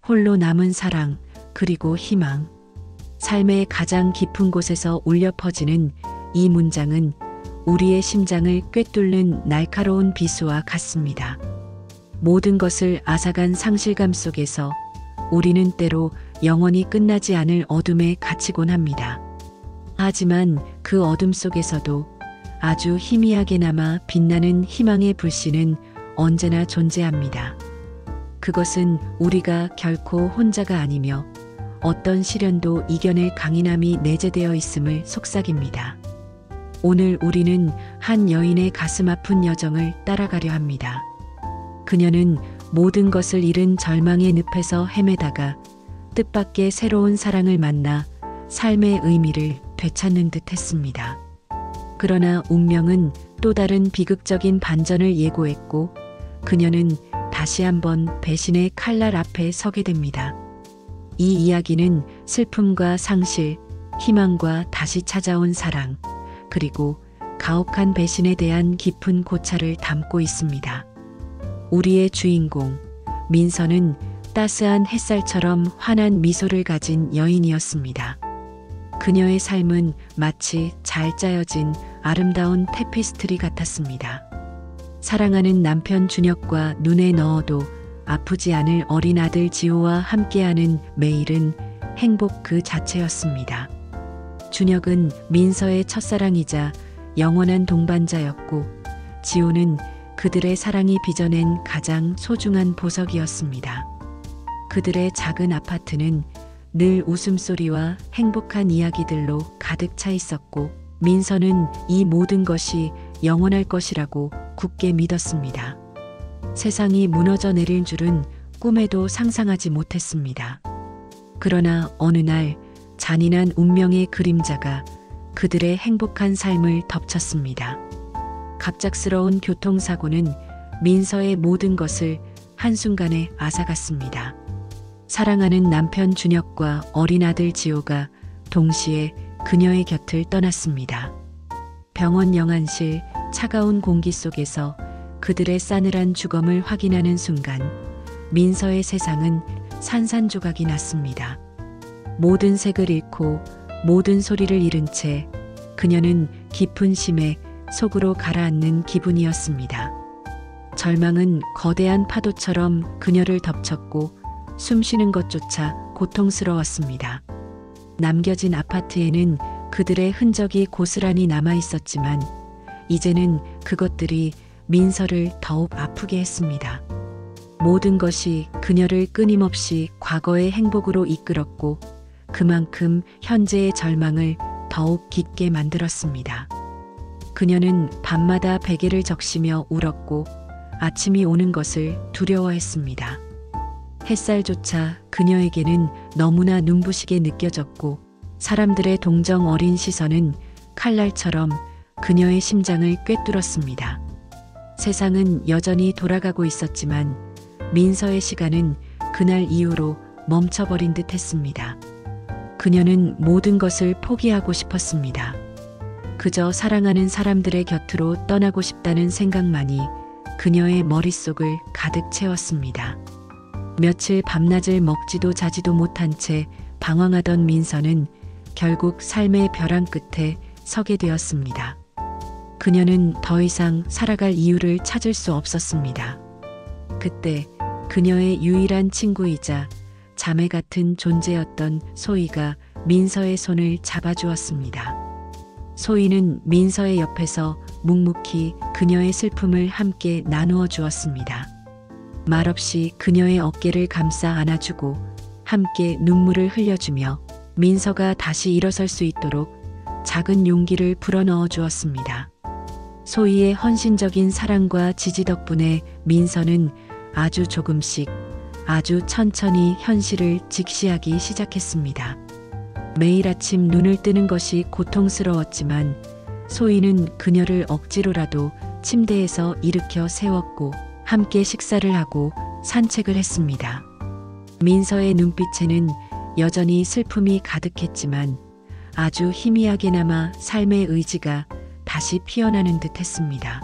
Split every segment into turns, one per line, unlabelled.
홀로 남은 사랑, 그리고 희망. 삶의 가장 깊은 곳에서 울려 퍼지는 이 문장은 우리의 심장을 꿰뚫는 날카로운 비수와 같습니다. 모든 것을 앗아간 상실감 속에서 우리는 때로 영원히 끝나지 않을 어둠에 갇히곤 합니다. 하지만 그 어둠 속에서도 아주 희미하게 남아 빛나는 희망의 불씨는 언제나 존재합니다. 그것은 우리가 결코 혼자가 아니며 어떤 시련도 이겨낼 강인함이 내재되어 있음을 속삭입니다. 오늘 우리는 한 여인의 가슴 아픈 여정을 따라가려 합니다. 그녀는 모든 것을 잃은 절망의 늪에서 헤매다가 뜻밖의 새로운 사랑을 만나 삶의 의미를 되찾는 듯 했습니다. 그러나 운명은 또 다른 비극적인 반전을 예고했고 그녀는 다시 한번 배신의 칼날 앞에 서게 됩니다. 이 이야기는 슬픔과 상실, 희망과 다시 찾아온 사랑, 그리고 가혹한 배신에 대한 깊은 고찰을 담고 있습니다. 우리의 주인공, 민서는 따스한 햇살처럼 환한 미소를 가진 여인이었습니다. 그녀의 삶은 마치 잘 짜여진 아름다운 테피스트리 같았습니다. 사랑하는 남편 준혁과 눈에 넣어도 아프지 않을 어린 아들 지호와 함께하는 매일은 행복 그 자체였습니다. 준혁은 민서의 첫사랑이자 영원한 동반자였고 지호는 그들의 사랑이 빚어낸 가장 소중한 보석이었습니다. 그들의 작은 아파트는 늘 웃음소리와 행복한 이야기들로 가득 차 있었고 민서는 이 모든 것이 영원할 것이라고 굳게 믿었습니다. 세상이 무너져 내릴 줄은 꿈에도 상상하지 못했습니다. 그러나 어느 날 잔인한 운명의 그림자가 그들의 행복한 삶을 덮쳤습니다. 갑작스러운 교통사고는 민서의 모든 것을 한순간에 앗아갔습니다. 사랑하는 남편 준혁과 어린 아들 지호가 동시에 그녀의 곁을 떠났습니다. 병원 영안실 차가운 공기 속에서 그들의 싸늘한 죽음을 확인하는 순간 민서의 세상은 산산조각이 났습니다. 모든 색을 잃고 모든 소리를 잃은 채 그녀는 깊은 심에 속으로 가라앉는 기분이었습니다. 절망은 거대한 파도처럼 그녀를 덮쳤고 숨쉬는 것조차 고통스러웠습니다. 남겨진 아파트에는 그들의 흔적이 고스란히 남아 있었지만 이제는 그것들이 민서를 더욱 아프게 했습니다. 모든 것이 그녀를 끊임없이 과거의 행복으로 이끌었고 그만큼 현재의 절망을 더욱 깊게 만들었습니다. 그녀는 밤마다 베개를 적시며 울었고 아침이 오는 것을 두려워했습니다. 햇살조차 그녀에게는 너무나 눈부시게 느껴졌고 사람들의 동정 어린 시선은 칼날처럼 그녀의 심장을 꿰뚫었습니다. 세상은 여전히 돌아가고 있었지만 민서의 시간은 그날 이후로 멈춰버린 듯 했습니다. 그녀는 모든 것을 포기하고 싶었습니다. 그저 사랑하는 사람들의 곁으로 떠나고 싶다는 생각만이 그녀의 머릿속을 가득 채웠습니다. 며칠 밤낮을 먹지도 자지도 못한 채 방황하던 민서는 결국 삶의 벼랑 끝에 서게 되었습니다. 그녀는 더 이상 살아갈 이유를 찾을 수 없었습니다. 그때 그녀의 유일한 친구이자 자매 같은 존재였던 소희가 민서의 손을 잡아주었습니다. 소희는 민서의 옆에서 묵묵히 그녀의 슬픔을 함께 나누어 주었습니다. 말없이 그녀의 어깨를 감싸 안아주고 함께 눈물을 흘려주며 민서가 다시 일어설 수 있도록 작은 용기를 불어넣어 주었습니다. 소희의 헌신적인 사랑과 지지 덕분에 민서는 아주 조금씩 아주 천천히 현실을 직시하기 시작했습니다. 매일 아침 눈을 뜨는 것이 고통스러웠지만 소희는 그녀를 억지로라도 침대에서 일으켜 세웠고 함께 식사를 하고 산책을 했습니다. 민서의 눈빛에는 여전히 슬픔이 가득했지만 아주 희미하게 남아 삶의 의지가 다시 피어나는 듯 했습니다.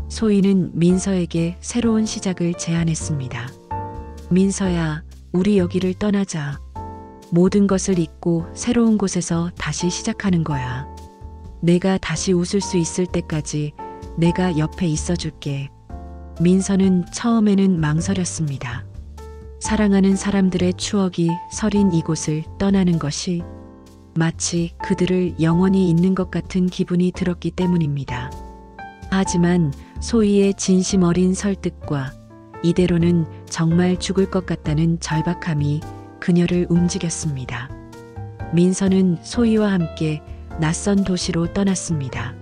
소희는 민서에게 새로운 시작을 제안했습니다. 민서야, 우리 여기를 떠나자. 모든 것을 잊고 새로운 곳에서 다시 시작하는 거야. 내가 다시 웃을 수 있을 때까지 내가 옆에 있어줄게. 민서는 처음에는 망설였습니다. 사랑하는 사람들의 추억이 서린 이곳을 떠나는 것이 마치 그들을 영원히 잊는 것 같은 기분이 들었기 때문입니다. 하지만 소희의 진심 어린 설득과 이대로는 정말 죽을 것 같다는 절박함이 그녀를 움직였습니다. 민서는 소희와 함께 낯선 도시로 떠났습니다.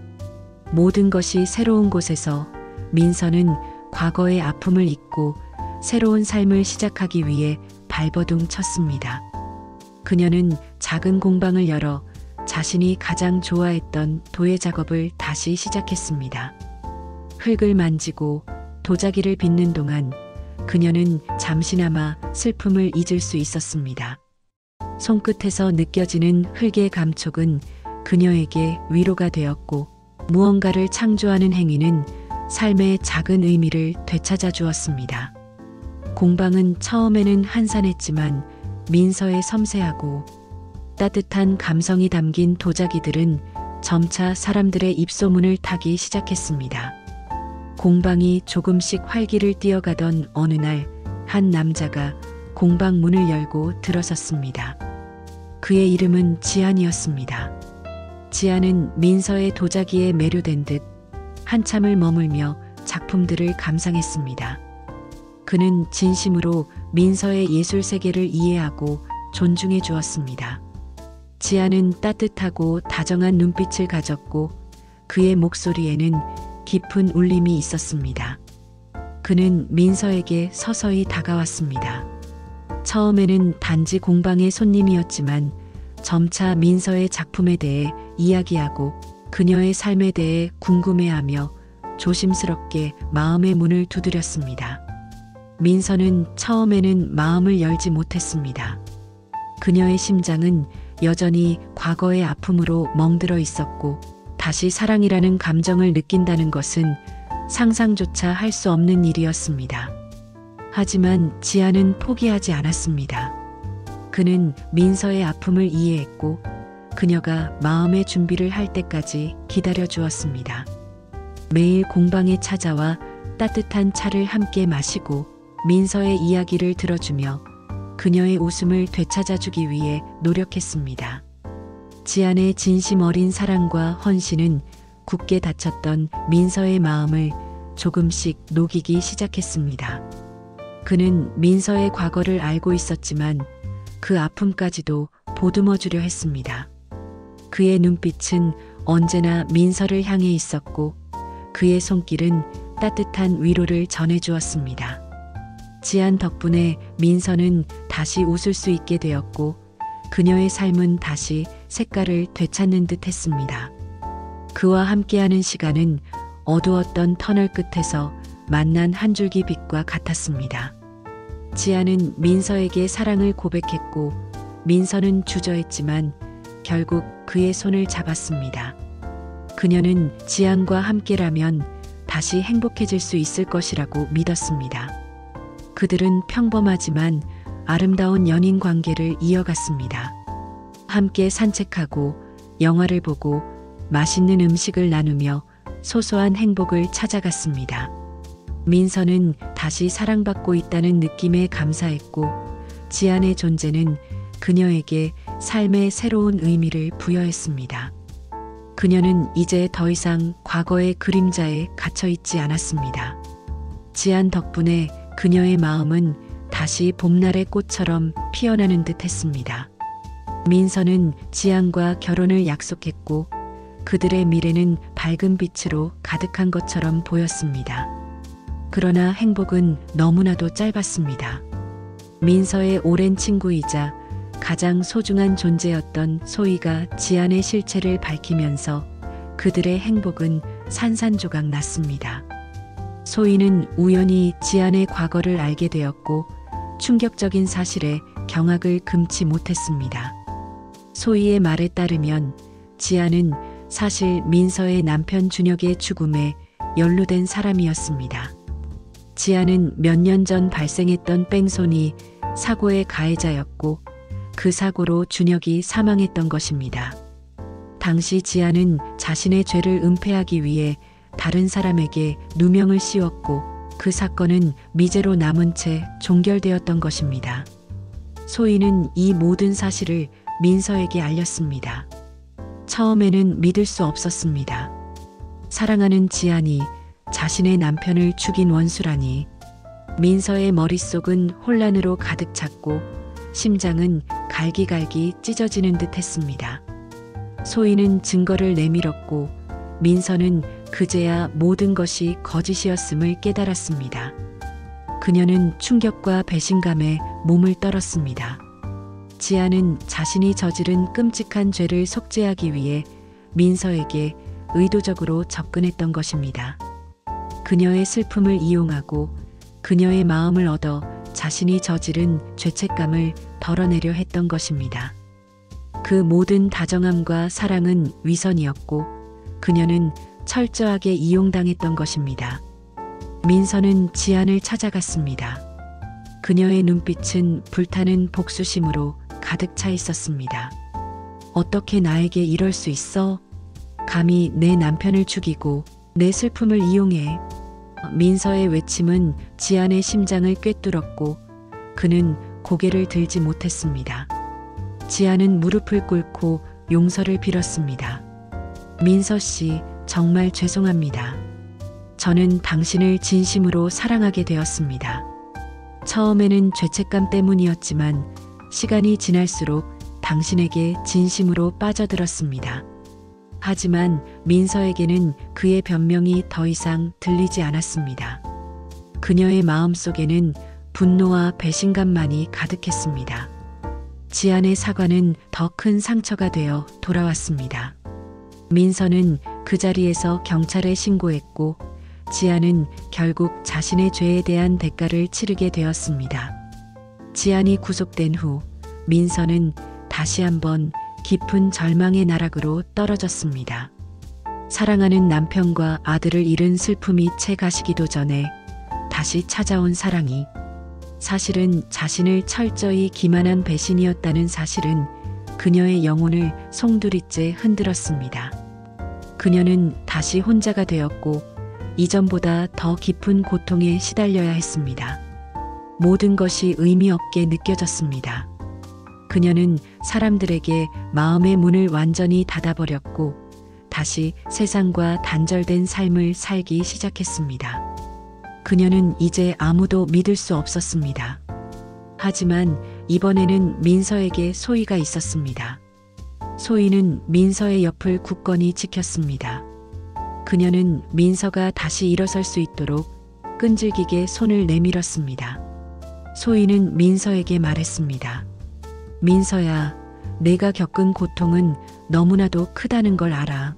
모든 것이 새로운 곳에서 민서는 과거의 아픔을 잊고 새로운 삶을 시작하기 위해 발버둥 쳤습니다. 그녀는 작은 공방을 열어 자신이 가장 좋아했던 도예 작업을 다시 시작했습니다. 흙을 만지고 도자기를 빚는 동안 그녀는 잠시나마 슬픔을 잊을 수 있었습니다. 손끝에서 느껴지는 흙의 감촉은 그녀에게 위로가 되었고 무언가를 창조하는 행위는 삶의 작은 의미를 되찾아 주었습니다. 공방은 처음에는 한산했지만 민서의 섬세하고 따뜻한 감성이 담긴 도자기들은 점차 사람들의 입소문을 타기 시작했습니다. 공방이 조금씩 활기를 띠어가던 어느 날 한 남자가 공방 문을 열고 들어섰습니다. 그의 이름은 지안이었습니다. 지안은 민서의 도자기에 매료된 듯 한참을 머물며 작품들을 감상했습니다. 그는 진심으로 민서의 예술 세계를 이해하고 존중해 주었습니다. 지안은 따뜻하고 다정한 눈빛을 가졌고 그의 목소리에는 깊은 울림이 있었습니다. 그는 민서에게 서서히 다가왔습니다. 처음에는 단지 공방의 손님이었지만 점차 민서의 작품에 대해 이야기하고 그녀의 삶에 대해 궁금해하며 조심스럽게 마음의 문을 두드렸습니다. 민서는 처음에는 마음을 열지 못했습니다. 그녀의 심장은 여전히 과거의 아픔으로 멍들어 있었고 다시 사랑이라는 감정을 느낀다는 것은 상상조차 할 수 없는 일이었습니다. 하지만 지안은 포기하지 않았습니다. 그는 민서의 아픔을 이해했고 그녀가 마음의 준비를 할 때까지 기다려 주었습니다. 매일 공방에 찾아와 따뜻한 차를 함께 마시고 민서의 이야기를 들어주며 그녀의 웃음을 되찾아주기 위해 노력했습니다. 지안의 진심 어린 사랑과 헌신은 굳게 닫혔던 민서의 마음을 조금씩 녹이기 시작했습니다. 그는 민서의 과거를 알고 있었지만 그 아픔까지도 보듬어 주려 했습니다. 그의 눈빛은 언제나 민서를 향해 있었고 그의 손길은 따뜻한 위로를 전해주었습니다. 지안 덕분에 민서는 다시 웃을 수 있게 되었고 그녀의 삶은 다시 색깔을 되찾는 듯 했습니다. 그와 함께하는 시간은 어두웠던 터널 끝에서 만난 한 줄기 빛과 같았습니다. 지안은 민서에게 사랑을 고백했고 민서는 주저했지만 결국 그의 손을 잡았습니다. 그녀는 지안과 함께라면 다시 행복해질 수 있을 것이라고 믿었습니다. 그들은 평범하지만 아름다운 연인 관계를 이어갔습니다. 함께 산책하고 영화를 보고 맛있는 음식을 나누며 소소한 행복을 찾아갔습니다. 민서는 다시 사랑받고 있다는 느낌에 감사했고 지안의 존재는 그녀에게 삶의 새로운 의미를 부여했습니다. 그녀는 이제 더 이상 과거의 그림자에 갇혀 있지 않았습니다. 지안 덕분에 그녀의 마음은 다시 봄날의 꽃처럼 피어나는 듯 했습니다. 민서는 지안과 결혼을 약속했고 그들의 미래는 밝은 빛으로 가득한 것처럼 보였습니다. 그러나 행복은 너무나도 짧았습니다. 민서의 오랜 친구이자 가장 소중한 존재였던 소희가 지안의 실체를 밝히면서 그들의 행복은 산산조각 났습니다. 소희는 우연히 지안의 과거를 알게 되었고 충격적인 사실에 경악을 금치 못했습니다. 소희의 말에 따르면 지안은 사실 민서의 남편 준혁의 죽음에 연루된 사람이었습니다. 지안은 몇 년 전 발생했던 뺑소니 사고의 가해자였고 그 사고로 준혁이 사망했던 것입니다. 당시 지아는 자신의 죄를 은폐하기 위해 다른 사람에게 누명을 씌웠고 그 사건은 미제로 남은 채 종결되었던 것입니다. 소희는 이 모든 사실을 민서에게 알렸습니다. 처음에는 믿을 수 없었습니다. 사랑하는 지안이 자신의 남편을 죽인 원수라니. 민서의 머릿속은 혼란으로 가득 찼고 심장은 갈기갈기 찢어지는 듯 했습니다. 소희는 증거를 내밀었고 민서는 그제야 모든 것이 거짓이었음을 깨달았습니다. 그녀는 충격과 배신감에 몸을 떨었습니다. 지아는 자신이 저지른 끔찍한 죄를 속죄하기 위해 민서에게 의도적으로 접근했던 것입니다. 그녀의 슬픔을 이용하고 그녀의 마음을 얻어 자신이 저지른 죄책감을 덜어내려 했던 것입니다. 그 모든 다정함과 사랑은 위선이었고 그녀는 철저하게 이용당했던 것입니다. 민서는 지안을 찾아갔습니다. 그녀의 눈빛은 불타는 복수심으로 가득 차 있었습니다. 어떻게 나에게 이럴 수 있어? 감히 내 남편을 죽이고 내 슬픔을 이용해. 민서의 외침은 지안의 심장을 꿰뚫었고 그는 고개를 들지 못했습니다. 지안은 무릎을 꿇고 용서를 빌었습니다. 민서 씨, 정말 죄송합니다. 저는 당신을 진심으로 사랑하게 되었습니다. 처음에는 죄책감 때문이었지만 시간이 지날수록 당신에게 진심으로 빠져들었습니다. 하지만 민서에게는 그의 변명이 더 이상 들리지 않았습니다. 그녀의 마음속에는 분노와 배신감만이 가득했습니다. 지안의 사과는 더 큰 상처가 되어 돌아왔습니다. 민서는 그 자리에서 경찰에 신고했고 지안은 결국 자신의 죄에 대한 대가를 치르게 되었습니다. 지안이 구속된 후 민서는 다시 한번 깊은 절망의 나락으로 떨어졌습니다. 사랑하는 남편과 아들을 잃은 슬픔이 채 가시기도 전에 다시 찾아온 사랑이 사실은 자신을 철저히 기만한 배신이었다는 사실은 그녀의 영혼을 송두리째 흔들었습니다. 그녀는 다시 혼자가 되었고 이전보다 더 깊은 고통에 시달려야 했습니다. 모든 것이 의미 없게 느껴졌습니다. 그녀는 사람들에게 마음의 문을 완전히 닫아버렸고 다시 세상과 단절된 삶을 살기 시작했습니다. 그녀는 이제 아무도 믿을 수 없었습니다. 하지만 이번에는 민서에게 소희가 있었습니다. 소희는 민서의 옆을 굳건히 지켰습니다. 그녀는 민서가 다시 일어설 수 있도록 끈질기게 손을 내밀었습니다. 소희는 민서에게 말했습니다. 민서야, 내가 겪은 고통은 너무나도 크다는 걸 알아.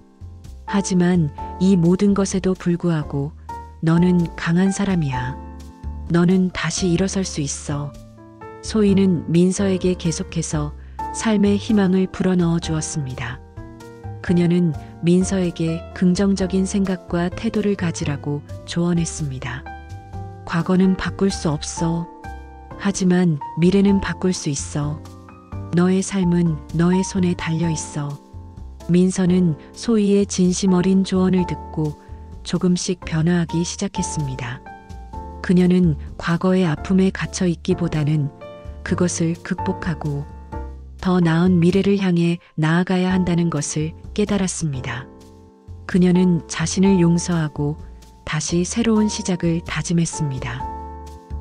하지만 이 모든 것에도 불구하고 너는 강한 사람이야. 너는 다시 일어설 수 있어. 소희는 민서에게 계속해서 삶의 희망을 불어넣어 주었습니다. 그녀는 민서에게 긍정적인 생각과 태도를 가지라고 조언했습니다. 과거는 바꿀 수 없어. 하지만 미래는 바꿀 수 있어. 너의 삶은 너의 손에 달려 있어. 민서는 소희의 진심 어린 조언을 듣고 조금씩 변화하기 시작했습니다. 그녀는 과거의 아픔에 갇혀 있기보다는 그것을 극복하고 더 나은 미래를 향해 나아가야 한다는 것을 깨달았습니다. 그녀는 자신을 용서하고 다시 새로운 시작을 다짐했습니다.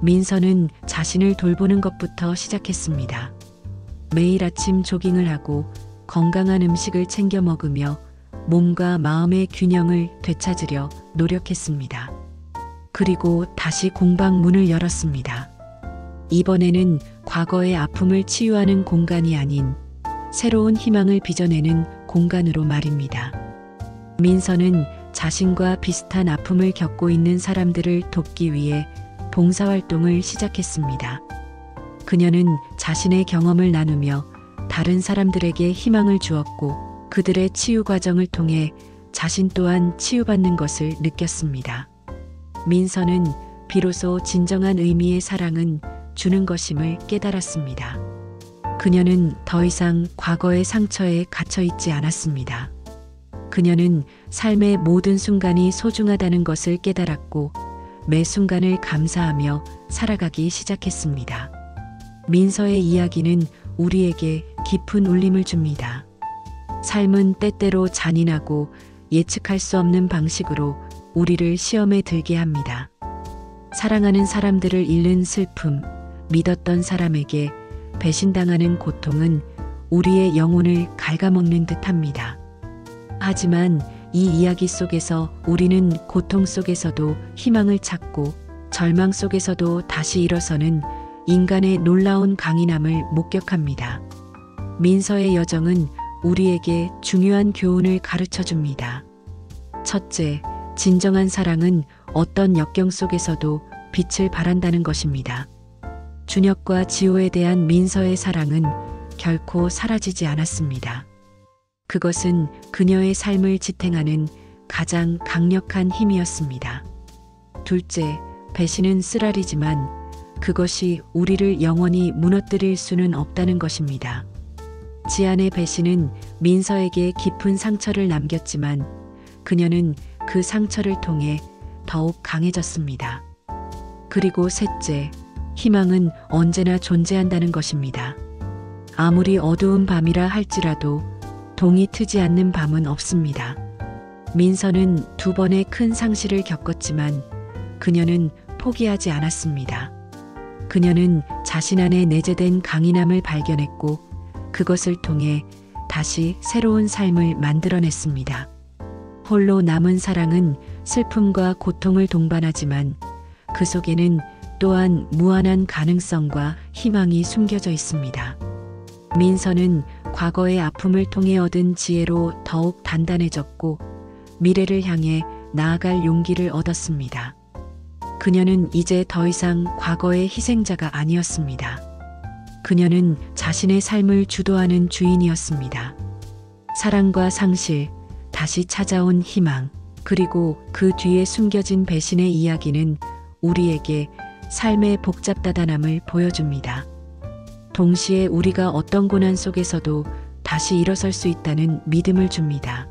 민서는 자신을 돌보는 것부터 시작했습니다. 매일 아침 조깅을 하고 건강한 음식을 챙겨 먹으며 몸과 마음의 균형을 되찾으려 노력했습니다. 그리고 다시 공방 문을 열었습니다. 이번에는 과거의 아픔을 치유하는 공간이 아닌 새로운 희망을 빚어내는 공간으로 말입니다. 민서는 자신과 비슷한 아픔을 겪고 있는 사람들을 돕기 위해 봉사활동을 시작했습니다. 그녀는 자신의 경험을 나누며 다른 사람들에게 희망을 주었고 그들의 치유 과정을 통해 자신 또한 치유받는 것을 느꼈습니다. 민서는 비로소 진정한 의미의 사랑은 주는 것임을 깨달았습니다. 그녀는 더 이상 과거의 상처에 갇혀 있지 않았습니다. 그녀는 삶의 모든 순간이 소중하다는 것을 깨달았고 매 순간을 감사하며 살아가기 시작했습니다. 민서의 이야기는 우리에게 깊은 울림을 줍니다. 삶은 때때로 잔인하고 예측할 수 없는 방식으로 우리를 시험에 들게 합니다. 사랑하는 사람들을 잃는 슬픔, 믿었던 사람에게 배신당하는 고통은 우리의 영혼을 갉아먹는 듯합니다. 하지만 이 이야기 속에서 우리는 고통 속에서도 희망을 찾고 절망 속에서도 다시 일어서는 인간의 놀라운 강인함을 목격합니다. 민서의 여정은 우리에게 중요한 교훈을 가르쳐 줍니다. 첫째, 진정한 사랑은 어떤 역경 속에서도 빛을 발한다는 것입니다. 준혁과 지호에 대한 민서의 사랑은 결코 사라지지 않았습니다. 그것은 그녀의 삶을 지탱하는 가장 강력한 힘이었습니다. 둘째, 배신은 쓰라리지만 그것이 우리를 영원히 무너뜨릴 수는 없다는 것입니다. 지안의 배신은 민서에게 깊은 상처를 남겼지만 그녀는 그 상처를 통해 더욱 강해졌습니다. 그리고 셋째, 희망은 언제나 존재한다는 것입니다. 아무리 어두운 밤이라 할지라도 동이 트지 않는 밤은 없습니다. 민서는 2번의 큰 상실을 겪었지만 그녀는 포기하지 않았습니다. 그녀는 자신 안에 내재된 강인함을 발견했고 그것을 통해 다시 새로운 삶을 만들어냈습니다. 홀로 남은 사랑은 슬픔과 고통을 동반하지만 그 속에는 또한 무한한 가능성과 희망이 숨겨져 있습니다. 민서는 과거의 아픔을 통해 얻은 지혜로 더욱 단단해졌고 미래를 향해 나아갈 용기를 얻었습니다. 그녀는 이제 더 이상 과거의 희생자가 아니었습니다. 그녀는 자신의 삶을 주도하는 주인이었습니다. 사랑과 상실, 다시 찾아온 희망, 그리고 그 뒤에 숨겨진 배신의 이야기는 우리에게 삶의 복잡다단함을 보여줍니다. 동시에 우리가 어떤 고난 속에서도 다시 일어설 수 있다는 믿음을 줍니다.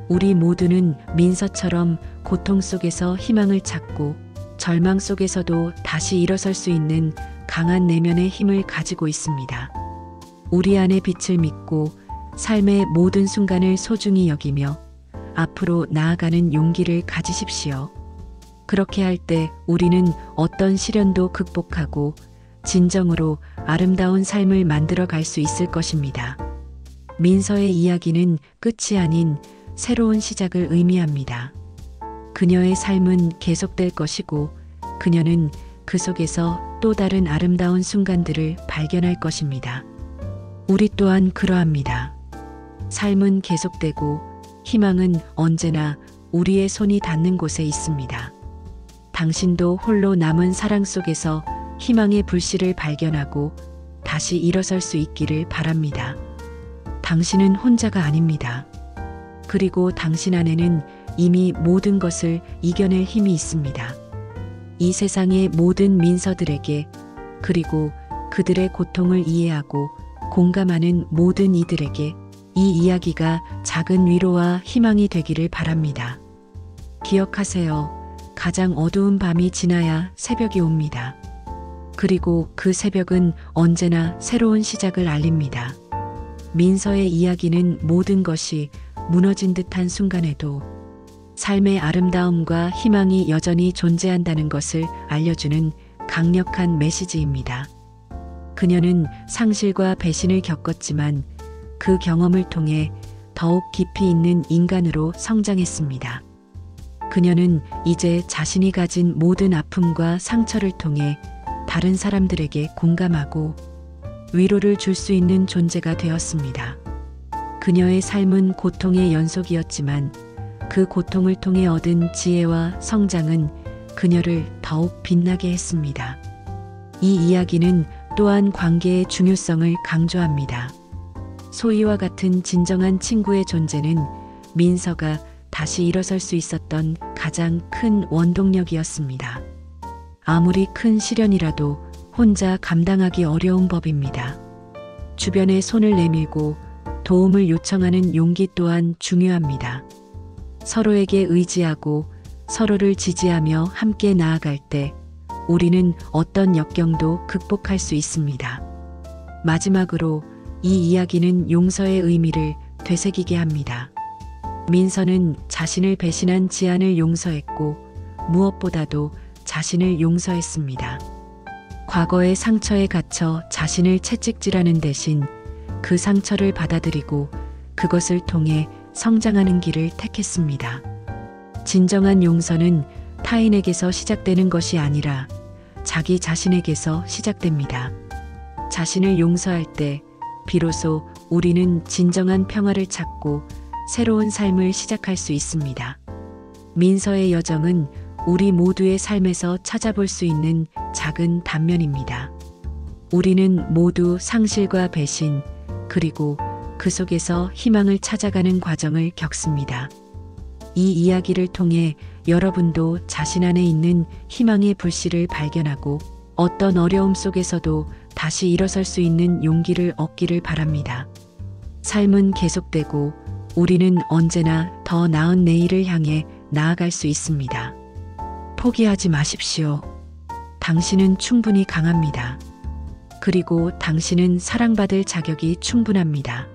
우리 모두는 민서처럼 고통 속에서 희망을 찾고 절망 속에서도 다시 일어설 수 있는 강한 내면의 힘을 가지고 있습니다. 우리 안의 빛을 믿고 삶의 모든 순간을 소중히 여기며 앞으로 나아가는 용기를 가지십시오. 그렇게 할 때 우리는 어떤 시련도 극복하고 진정으로 아름다운 삶을 만들어 갈 수 있을 것입니다. 민서의 이야기는 끝이 아닌 새로운 시작을 의미합니다. 그녀의 삶은 계속될 것이고 그녀는 그 속에서 또 다른 아름다운 순간들을 발견할 것입니다. 우리 또한 그러합니다. 삶은 계속되고 희망은 언제나 우리의 손이 닿는 곳에 있습니다. 당신도 홀로 남은 사랑 속에서 희망의 불씨를 발견하고 다시 일어설 수 있기를 바랍니다. 당신은 혼자가 아닙니다. 그리고 당신 안에는 이미 모든 것을 이겨낼 힘이 있습니다. 이 세상의 모든 민서들에게 그리고 그들의 고통을 이해하고 공감하는 모든 이들에게 이 이야기가 작은 위로와 희망이 되기를 바랍니다. 기억하세요. 가장 어두운 밤이 지나야 새벽이 옵니다. 그리고 그 새벽은 언제나 새로운 시작을 알립니다. 민서의 이야기는 모든 것이 무너진 듯한 순간에도 삶의 아름다움과 희망이 여전히 존재한다는 것을 알려주는 강력한 메시지입니다. 그녀는 상실과 배신을 겪었지만 그 경험을 통해 더욱 깊이 있는 인간으로 성장했습니다. 그녀는 이제 자신이 가진 모든 아픔과 상처를 통해 다른 사람들에게 공감하고 위로를 줄 수 있는 존재가 되었습니다. 그녀의 삶은 고통의 연속이었지만 그 고통을 통해 얻은 지혜와 성장은 그녀를 더욱 빛나게 했습니다. 이 이야기는 또한 관계의 중요성을 강조합니다. 소희와 같은 진정한 친구의 존재는 민서가 다시 일어설 수 있었던 가장 큰 원동력이었습니다. 아무리 큰 시련이라도 혼자 감당하기 어려운 법입니다. 주변에 손을 내밀고 도움을 요청하는 용기 또한 중요합니다. 서로에게 의지하고 서로를 지지하며 함께 나아갈 때 우리는 어떤 역경도 극복할 수 있습니다. 마지막으로 이 이야기는 용서의 의미를 되새기게 합니다. 민서는 자신을 배신한 지안을 용서했고 무엇보다도 자신을 용서했습니다. 과거의 상처에 갇혀 자신을 채찍질하는 대신 그 상처를 받아들이고 그것을 통해 성장하는 길을 택했습니다. 진정한 용서는 타인에게서 시작되는 것이 아니라 자기 자신에게서 시작됩니다. 자신을 용서할 때 비로소 우리는 진정한 평화를 찾고 새로운 삶을 시작할 수 있습니다. 민서의 여정은 우리 모두의 삶에서 찾아볼 수 있는 작은 단면입니다. 우리는 모두 상실과 배신, 그리고 그 속에서 희망을 찾아가는 과정을 겪습니다. 이 이야기를 통해 여러분도 자신 안에 있는 희망의 불씨를 발견하고 어떤 어려움 속에서도 다시 일어설 수 있는 용기를 얻기를 바랍니다. 삶은 계속되고 우리는 언제나 더 나은 내일을 향해 나아갈 수 있습니다. 포기하지 마십시오. 당신은 충분히 강합니다. 그리고 당신은 사랑받을 자격이 충분합니다.